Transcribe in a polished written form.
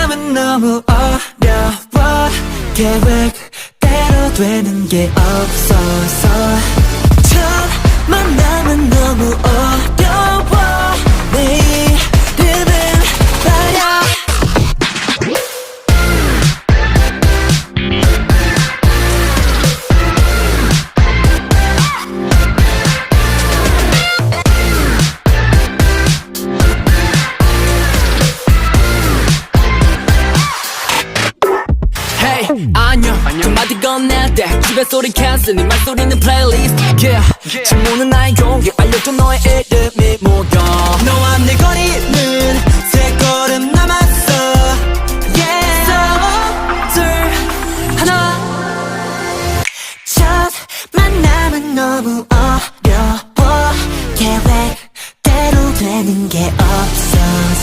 만남은 너무 어려워 계획대로 되는 게 없어서 첫 만남은 너무 어려워 내 이름은 말야 안녕 두 마디 건넬 때 집에 소리 캔슬 네 말소리는 플레이리스트 yeah. 질문은 나의 용기 알려줘 너의 이름이 뭐야 너와 내 거리